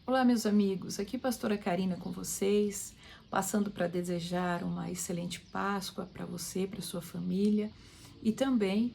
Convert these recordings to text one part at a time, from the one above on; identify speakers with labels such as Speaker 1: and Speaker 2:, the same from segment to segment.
Speaker 1: Olá, meus amigos, aqui Pastora Karina com vocês, passando para desejar uma excelente Páscoa para você, para sua família e também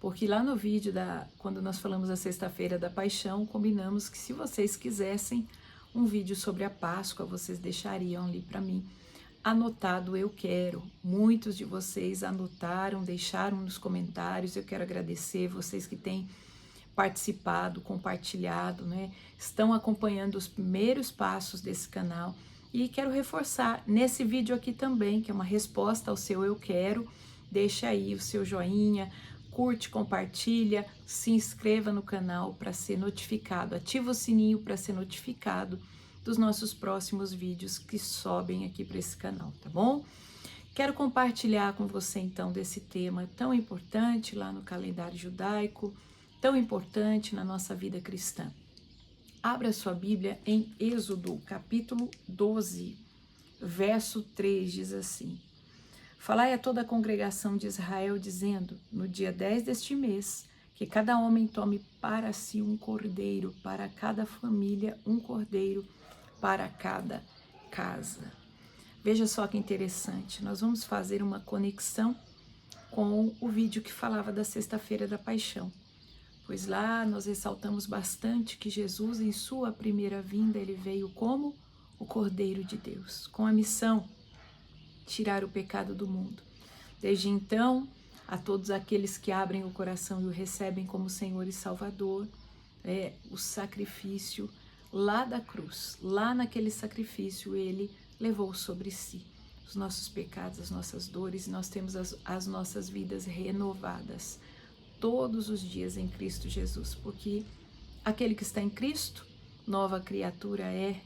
Speaker 1: porque lá no vídeo quando nós falamos da Sexta-feira da Paixão, combinamos que se vocês quisessem um vídeo sobre a Páscoa, vocês deixariam ali para mim anotado eu quero. Muitos de vocês anotaram, deixaram nos comentários, eu quero agradecer vocês que têm participado, compartilhado, né? Estão acompanhando os primeiros passos desse canal e quero reforçar nesse vídeo aqui também, que é uma resposta ao seu eu quero. Deixa aí o seu joinha, curte, compartilha, se inscreva no canal para ser notificado, ativa o sininho para ser notificado dos nossos próximos vídeos que sobem aqui para esse canal, tá bom? Quero compartilhar com você então desse tema tão importante lá no calendário judaico, tão importante na nossa vida cristã. Abra sua Bíblia em Êxodo, capítulo 12, verso 3, diz assim: Falai a toda a congregação de Israel, dizendo, no dia 10 deste mês, que cada homem tome para si um cordeiro, para cada família um cordeiro, para cada casa. Veja só que interessante, nós vamos fazer uma conexão com o vídeo que falava da Sexta-feira da Paixão. Pois lá nós ressaltamos bastante que Jesus, em sua primeira vinda, ele veio como o Cordeiro de Deus, com a missão de tirar o pecado do mundo. Desde então, a todos aqueles que abrem o coração e o recebem como Senhor e Salvador, o sacrifício lá da cruz, lá naquele sacrifício, ele levou sobre si os nossos pecados, as nossas dores, e nós temos as nossas vidas renovadas todos os dias em Cristo Jesus, porque aquele que está em Cristo, nova criatura é,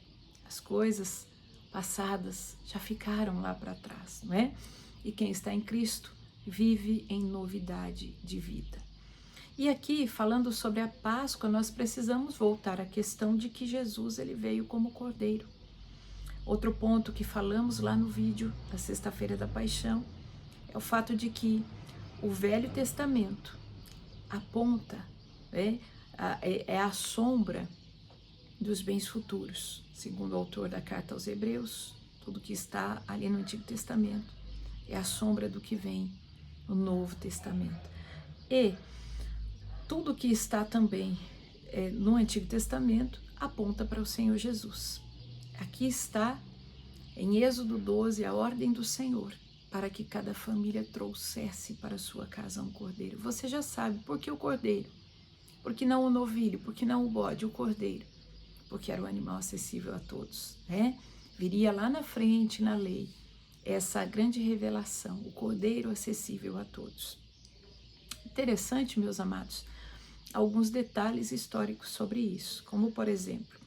Speaker 1: as coisas passadas já ficaram lá para trás, não é? E quem está em Cristo vive em novidade de vida. E aqui, falando sobre a Páscoa, nós precisamos voltar à questão de que Jesus ele veio como Cordeiro. Outro ponto que falamos lá no vídeo da Sexta-feira da Paixão é o fato de que o Velho Testamento aponta, é a sombra dos bens futuros, segundo o autor da carta aos Hebreus. Tudo que está ali no Antigo Testamento é a sombra do que vem no Novo Testamento. E tudo que está também no Antigo Testamento aponta para o Senhor Jesus. Aqui está, em Êxodo 12, a ordem do Senhor, para que cada família trouxesse para sua casa um cordeiro. Você já sabe por que o cordeiro, por que não o novilho, por que não o bode, o cordeiro? Porque era o animal acessível a todos, né? Viria lá na frente, na lei, essa grande revelação, o cordeiro acessível a todos. Interessante, meus amados, alguns detalhes históricos sobre isso, como por exemplo,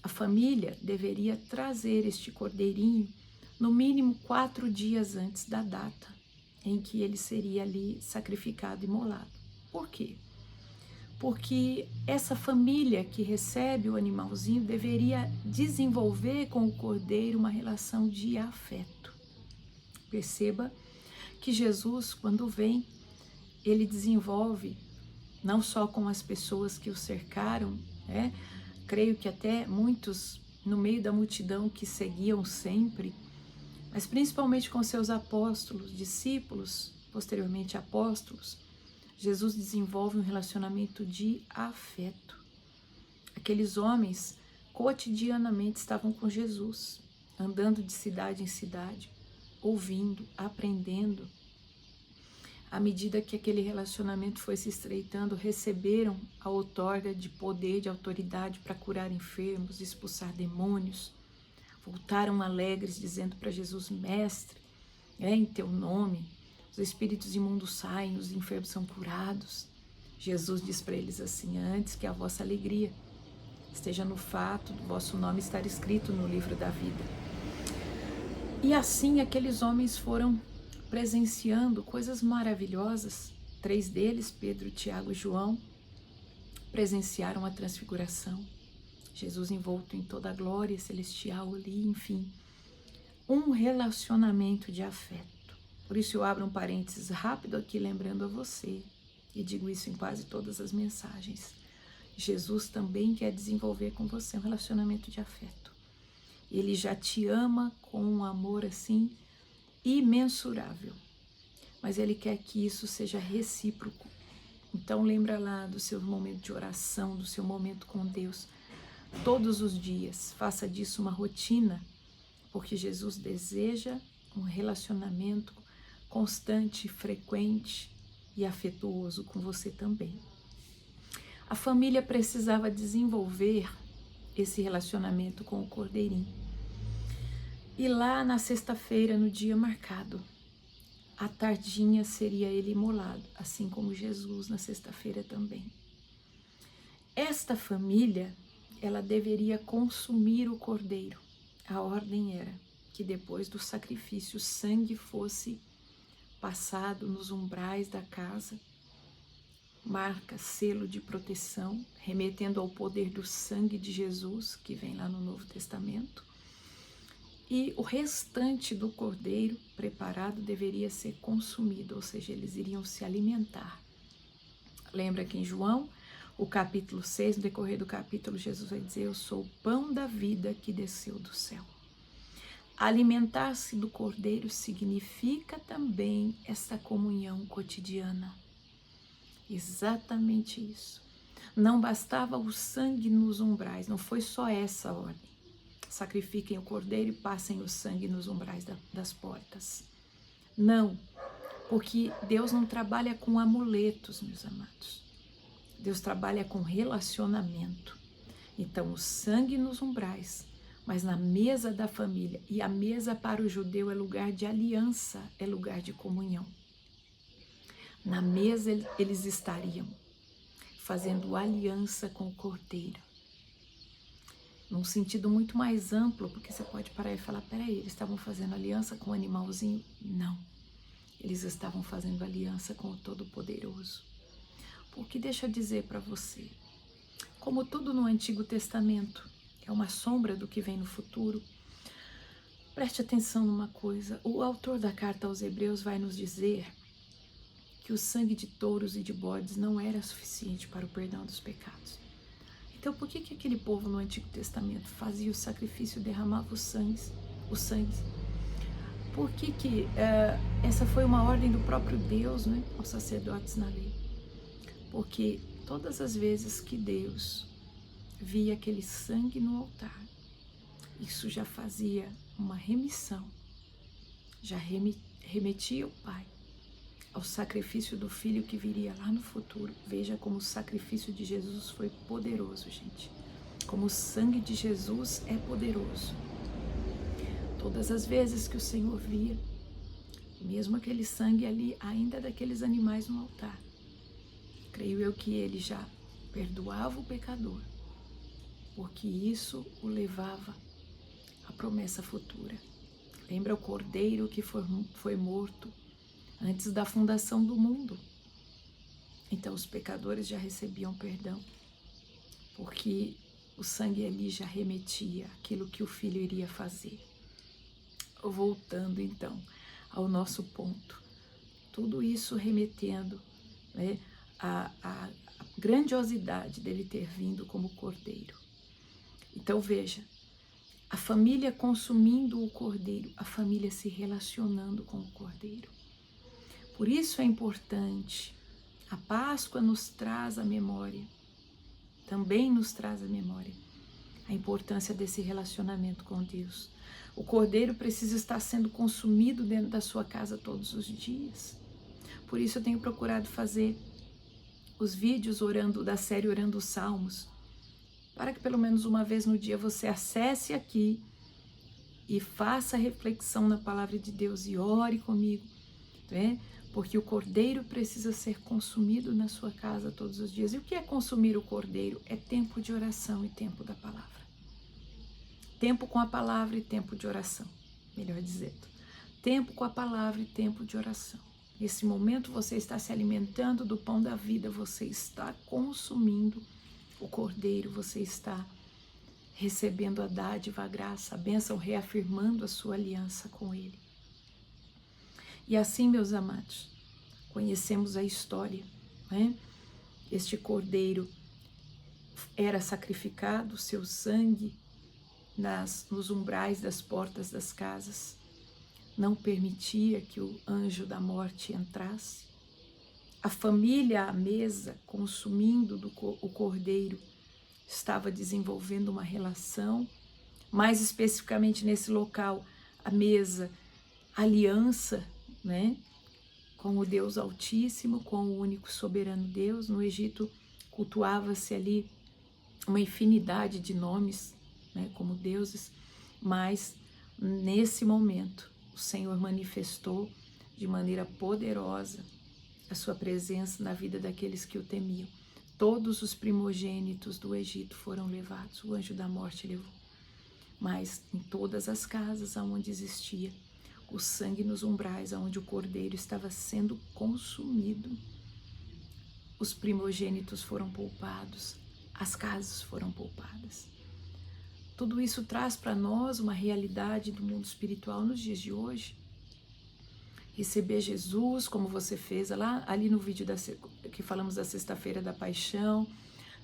Speaker 1: a família deveria trazer este cordeirinho no mínimo 4 dias antes da data em que ele seria ali sacrificado e imolado. Por quê? Porque essa família que recebe o animalzinho deveria desenvolver com o cordeiro uma relação de afeto. Perceba que Jesus, quando vem, ele desenvolve não só com as pessoas que o cercaram, creio que até muitos no meio da multidão que seguiam sempre, mas principalmente com seus apóstolos, discípulos, posteriormente apóstolos, Jesus desenvolve um relacionamento de afeto. Aqueles homens cotidianamente estavam com Jesus, andando de cidade em cidade, ouvindo, aprendendo. À medida que aquele relacionamento foi se estreitando, receberam a outorga de poder, de autoridade para curar enfermos, expulsar demônios. Voltaram alegres, dizendo para Jesus: Mestre, em teu nome, os espíritos imundos saem, os enfermos são curados. Jesus diz para eles assim: antes que a vossa alegria esteja no fato do vosso nome estar escrito no livro da vida. E assim aqueles homens foram presenciando coisas maravilhosas. 3 deles, Pedro, Tiago e João, presenciaram a transfiguração. Jesus envolto em toda a glória celestial ali, enfim. Um relacionamento de afeto. Por isso eu abro um parênteses rápido aqui, lembrando a você, e digo isso em quase todas as mensagens, Jesus também quer desenvolver com você um relacionamento de afeto. Ele já te ama com um amor assim imensurável, mas ele quer que isso seja recíproco. Então lembra lá do seu momento de oração, do seu momento com Deus, todos os dias. Faça disso uma rotina, porque Jesus deseja um relacionamento constante, frequente e afetuoso com você também. A família precisava desenvolver esse relacionamento com o cordeirinho. E lá na sexta-feira, no dia marcado, à tardinha seria ele imolado, assim como Jesus na sexta-feira também. Esta família, ela deveria consumir o cordeiro. A ordem era que depois do sacrifício o sangue fosse passado nos umbrais da casa, marca, selo de proteção, remetendo ao poder do sangue de Jesus, que vem lá no Novo Testamento. E o restante do cordeiro preparado deveria ser consumido, ou seja, eles iriam se alimentar. Lembra que em João, o capítulo 6, no decorrer do capítulo, Jesus vai dizer: eu sou o pão da vida que desceu do céu. Alimentar-se do cordeiro significa também essa comunhão cotidiana. Exatamente isso. Não bastava o sangue nos umbrais, não foi só essa ordem. Sacrifiquem o cordeiro e passem o sangue nos umbrais das portas. Não, porque Deus não trabalha com amuletos, meus amados. Deus trabalha com relacionamento. Então, o sangue nos umbrais, mas na mesa da família. E a mesa para o judeu é lugar de aliança, é lugar de comunhão. Na mesa eles estariam fazendo aliança com o cordeiro. Num sentido muito mais amplo, porque você pode parar e falar, peraí, eles estavam fazendo aliança com o animalzinho? Não, eles estavam fazendo aliança com o Todo-Poderoso. Porque deixa eu dizer para você, como tudo no Antigo Testamento é uma sombra do que vem no futuro, preste atenção numa coisa, o autor da carta aos Hebreus vai nos dizer que o sangue de touros e de bodes não era suficiente para o perdão dos pecados. Então, por que aquele povo no Antigo Testamento fazia o sacrifício e derramava o sangue? Por que essa foi uma ordem do próprio Deus, né, aos sacerdotes na lei? Porque todas as vezes que Deus via aquele sangue no altar, isso já fazia uma remissão, já remetia o Pai ao sacrifício do Filho que viria lá no futuro. Veja como o sacrifício de Jesus foi poderoso, gente. Como o sangue de Jesus é poderoso. Todas as vezes que o Senhor via, mesmo aquele sangue ali, ainda daqueles animais no altar, creio eu que ele já perdoava o pecador, porque isso o levava à promessa futura. Lembra o cordeiro que foi morto antes da fundação do mundo? Então os pecadores já recebiam perdão, porque o sangue ali já remetia aquilo que o Filho iria fazer. Voltando então ao nosso ponto, tudo isso remetendo, né, a grandiosidade dele ter vindo como cordeiro. Então veja, a família consumindo o cordeiro, a família se relacionando com o cordeiro. Por isso é importante, a Páscoa nos traz a memória, também nos traz a memória, a importância desse relacionamento com Deus. O cordeiro precisa estar sendo consumido dentro da sua casa todos os dias. Por isso eu tenho procurado fazer os vídeos da série Orando os Salmos, para que pelo menos uma vez no dia você acesse aqui e faça reflexão na palavra de Deus e ore comigo, né? Porque o cordeiro precisa ser consumido na sua casa todos os dias. E o que é consumir o cordeiro? É tempo de oração e tempo da palavra. Tempo com a palavra e tempo de oração, melhor dizendo. Tempo com a palavra e tempo de oração. Nesse momento você está se alimentando do pão da vida, você está consumindo o cordeiro, você está recebendo a dádiva, a graça, a bênção, reafirmando a sua aliança com ele. E assim, meus amados, conhecemos a história, né? Este cordeiro era sacrificado, o seu sangue nos umbrais das portas das casas não permitia que o anjo da morte entrasse. A família à mesa, consumindo o cordeiro, estava desenvolvendo uma relação, mais especificamente nesse local, a mesa, aliança, né, com o Deus Altíssimo, com o único soberano Deus. No Egito cultuava-se ali uma infinidade de nomes, né, como deuses, mas nesse momento o Senhor manifestou de maneira poderosa a sua presença na vida daqueles que o temiam. Todos os primogênitos do Egito foram levados, o anjo da morte levou. Mas em todas as casas onde existia o sangue nos umbrais, onde o cordeiro estava sendo consumido, os primogênitos foram poupados, as casas foram poupadas. Tudo isso traz para nós uma realidade do mundo espiritual nos dias de hoje. Receber Jesus, como você fez ali no vídeo que falamos da sexta-feira da paixão,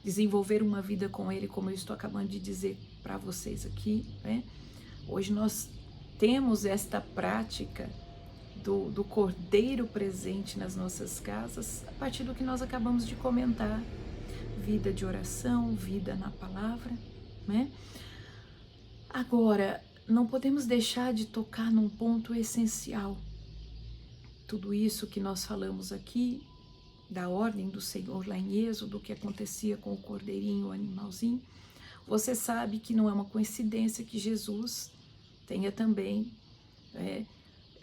Speaker 1: desenvolver uma vida com Ele, como eu estou acabando de dizer para vocês aqui, né? Hoje nós temos esta prática do cordeiro presente nas nossas casas, a partir do que nós acabamos de comentar. Vida de oração, vida na palavra, né? Agora, não podemos deixar de tocar num ponto essencial. Tudo isso que nós falamos aqui, da ordem do Senhor lá em Êxodo, que acontecia com o cordeirinho, o animalzinho, você sabe que não é uma coincidência que Jesus tenha também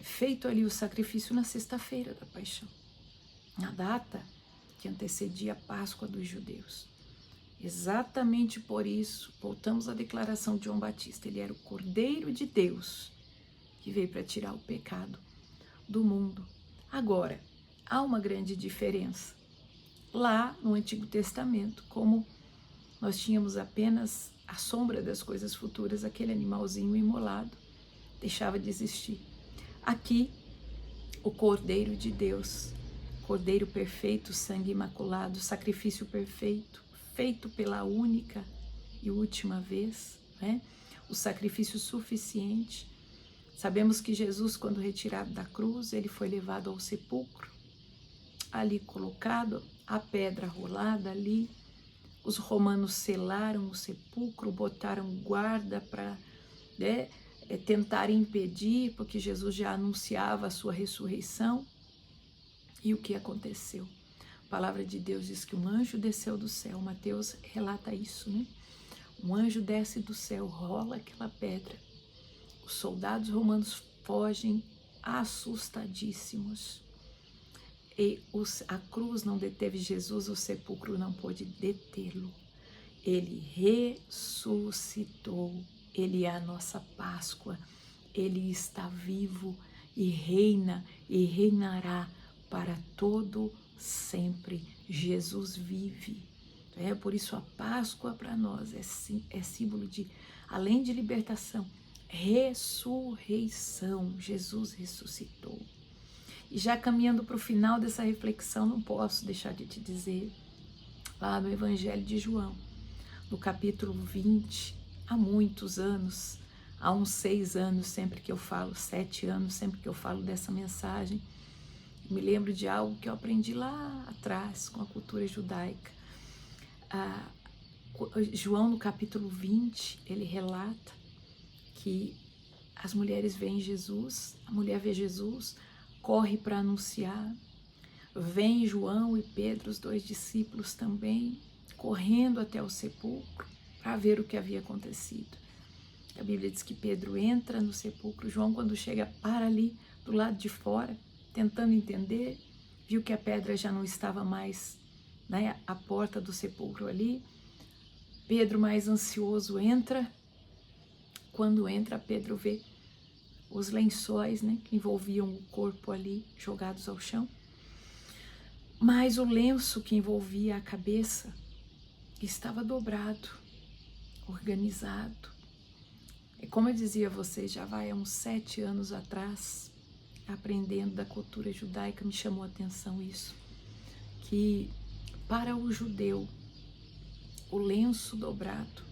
Speaker 1: feito ali o sacrifício na sexta-feira da paixão, na data que antecedia a Páscoa dos judeus. Exatamente por isso, voltamos à declaração de João Batista, ele era o Cordeiro de Deus que veio para tirar o pecado do mundo. Agora, há uma grande diferença. Lá no Antigo Testamento, como nós tínhamos apenas a sombra das coisas futuras, aquele animalzinho imolado deixava de existir. Aqui, o Cordeiro de Deus, Cordeiro perfeito, sangue imaculado, sacrifício perfeito, feito pela única e última vez, né? O sacrifício suficiente. Sabemos que Jesus, quando retirado da cruz, ele foi levado ao sepulcro, ali colocado, a pedra rolada ali. Os romanos selaram o sepulcro, botaram guarda para tentar impedir, porque Jesus já anunciava a sua ressurreição. E o que aconteceu? A palavra de Deus diz que um anjo desceu do céu. Mateus relata isso, né? Um anjo desce do céu, rola aquela pedra. Os soldados romanos fogem assustadíssimos. E a cruz não deteve Jesus, o sepulcro não pôde detê-lo. Ele ressuscitou. Ele é a nossa Páscoa. Ele está vivo e reina e reinará para todo sempre. Jesus vive. Por isso a Páscoa para nós é símbolo de, além de libertação, ressurreição. Jesus ressuscitou. E já caminhando para o final dessa reflexão, não posso deixar de te dizer, lá no Evangelho de João, no capítulo 20, há muitos anos, há uns 6 anos, sempre que eu falo, 7 anos, sempre que eu falo dessa mensagem, eu me lembro de algo que eu aprendi lá atrás com a cultura judaica. João, no capítulo 20, ele relata que as mulheres veem Jesus, a mulher vê Jesus, corre para anunciar, vem João e Pedro, os 2 discípulos também, correndo até o sepulcro para ver o que havia acontecido. A Bíblia diz que Pedro entra no sepulcro, João, quando chega, para ali do lado de fora, tentando entender, viu que a pedra já não estava mais, né, à porta do sepulcro ali. Pedro, mais ansioso, entra. Quando entra, Pedro vê os lençóis, né, que envolviam o corpo ali, jogados ao chão. Mas o lenço que envolvia a cabeça estava dobrado, organizado. E como eu dizia a vocês, já vai há uns 7 anos atrás, aprendendo da cultura judaica, me chamou a atenção isso, que para o judeu, o lenço dobrado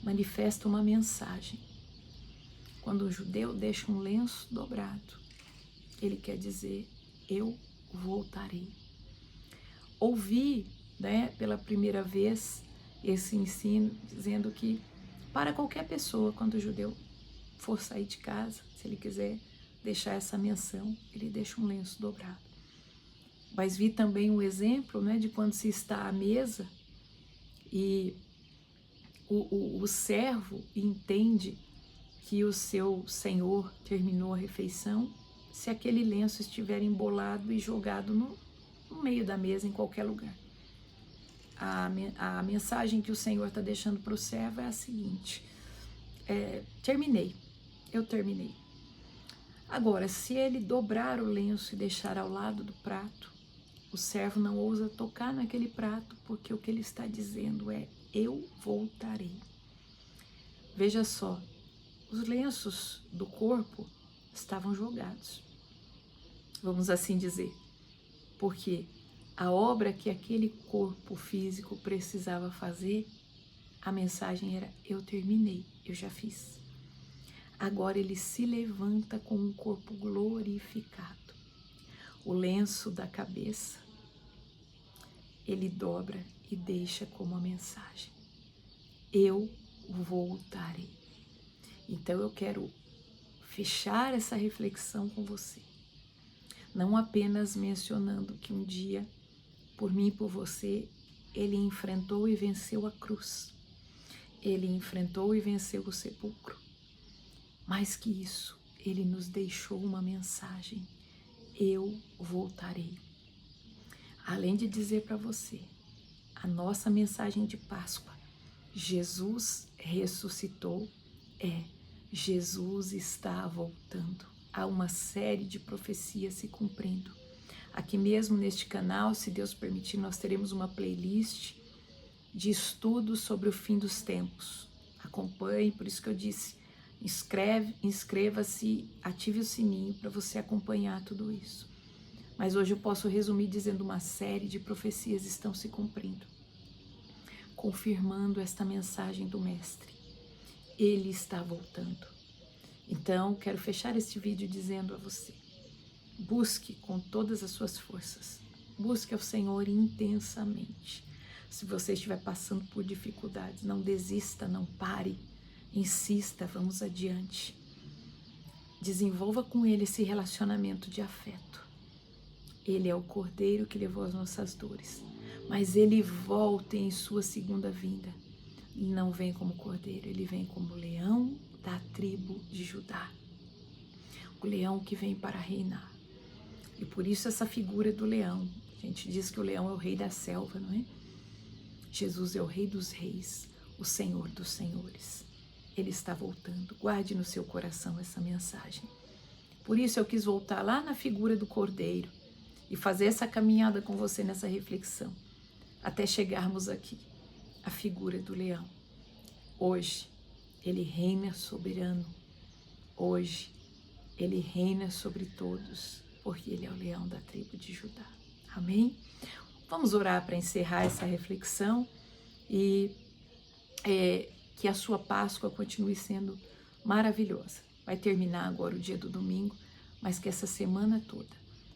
Speaker 1: manifesta uma mensagem. Quando um judeu deixa um lenço dobrado, ele quer dizer, eu voltarei. Ouvi, pela primeira vez esse ensino, dizendo que para qualquer pessoa, quando o judeu for sair de casa, se ele quiser deixar essa menção, ele deixa um lenço dobrado. Mas vi também um exemplo, de quando se está à mesa e o servo entende que o seu senhor terminou a refeição, se aquele lenço estiver embolado e jogado no meio da mesa, em qualquer lugar. A mensagem que o Senhor está deixando para o servo é a seguinte: eu terminei. Agora, se ele dobrar o lenço e deixar ao lado do prato, o servo não ousa tocar naquele prato, porque o que ele está dizendo é, eu voltarei. Veja só, os lenços do corpo estavam jogados, vamos assim dizer, porque a obra que aquele corpo físico precisava fazer, a mensagem era, eu terminei, eu já fiz. Agora ele se levanta com um corpo glorificado. O lenço da cabeça, ele dobra e deixa como a mensagem, eu voltarei. Então eu quero fechar essa reflexão com você, não apenas mencionando que um dia, por mim e por você, ele enfrentou e venceu a cruz, ele enfrentou e venceu o sepulcro, mais que isso, ele nos deixou uma mensagem, eu voltarei. Além de dizer para você, a nossa mensagem de Páscoa, Jesus ressuscitou, Jesus está voltando. Há uma série de profecias se cumprindo. Aqui mesmo neste canal, se Deus permitir, nós teremos uma playlist de estudos sobre o fim dos tempos. Acompanhe, por isso que eu disse, inscreva-se, ative o sininho para você acompanhar tudo isso. Mas hoje eu posso resumir dizendo uma série de profecias estão se cumprindo, confirmando esta mensagem do Mestre. Ele está voltando. Então, quero fechar este vídeo dizendo a você, busque com todas as suas forças, busque ao Senhor intensamente. Se você estiver passando por dificuldades, não desista, não pare, insista, vamos adiante. Desenvolva com Ele esse relacionamento de afeto. Ele é o Cordeiro que levou as nossas dores, mas Ele volta em sua segunda vinda. Ele não vem como cordeiro, ele vem como leão da tribo de Judá. O leão que vem para reinar. E por isso essa figura do leão. A gente diz que o leão é o rei da selva, não é? Jesus é o rei dos reis, o Senhor dos senhores. Ele está voltando. Guarde no seu coração essa mensagem. Por isso eu quis voltar lá na figura do cordeiro e fazer essa caminhada com você nessa reflexão, até chegarmos aqui. A figura do leão. Hoje, ele reina soberano. Hoje, ele reina sobre todos, porque ele é o leão da tribo de Judá. Amém? Vamos orar para encerrar essa reflexão e que a sua Páscoa continue sendo maravilhosa. Vai terminar agora o dia do domingo, mas que essa semana toda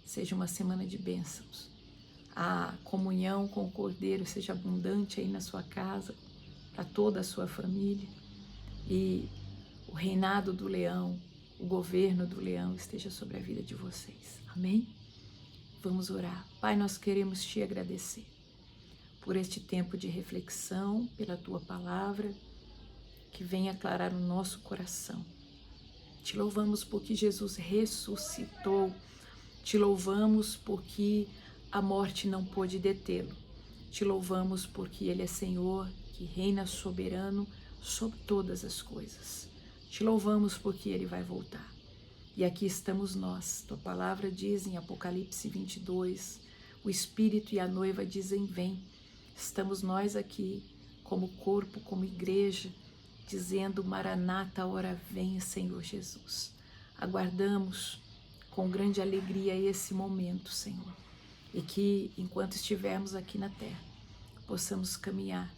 Speaker 1: seja uma semana de bênçãos. A comunhão com o Cordeiro seja abundante aí na sua casa, para toda a sua família, e o reinado do leão, o governo do leão esteja sobre a vida de vocês. Amém? Vamos orar. Pai, nós queremos te agradecer por este tempo de reflexão, pela tua palavra, que vem aclarar o nosso coração. Te louvamos porque Jesus ressuscitou, te louvamos porque a morte não pôde detê-lo. Te louvamos porque Ele é Senhor, que reina soberano sobre todas as coisas. Te louvamos porque Ele vai voltar. E aqui estamos nós. Tua palavra diz em Apocalipse 22, o Espírito e a noiva dizem, vem. Estamos nós aqui como corpo, como igreja, dizendo, Maranata, a hora vem, Senhor Jesus. Aguardamos com grande alegria esse momento, Senhor. E que, enquanto estivermos aqui na terra, possamos caminhar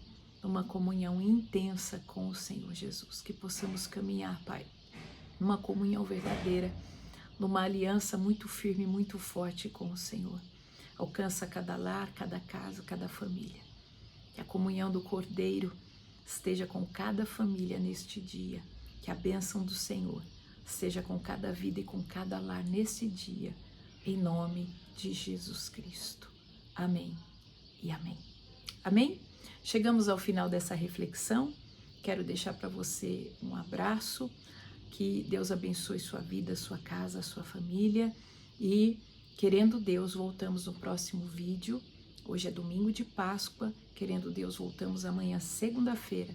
Speaker 1: numa comunhão intensa com o Senhor Jesus, que possamos caminhar, Pai, numa comunhão verdadeira, numa aliança muito firme, muito forte com o Senhor. Alcança cada lar, cada casa, cada família. Que a comunhão do Cordeiro esteja com cada família neste dia. Que a bênção do Senhor esteja com cada vida e com cada lar nesse dia, em nome de Jesus Cristo. Amém e amém. Amém? Chegamos ao final dessa reflexão. Quero deixar para você um abraço. Que Deus abençoe sua vida, sua casa, sua família. E, querendo Deus, voltamos no próximo vídeo. Hoje é domingo de Páscoa. Querendo Deus, voltamos amanhã, segunda-feira,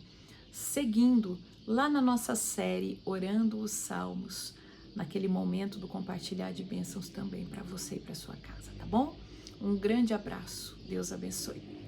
Speaker 1: seguindo lá na nossa série Orando os Salmos, naquele momento do compartilhar de bênçãos também para você e para sua casa, tá bom? Um grande abraço. Deus abençoe.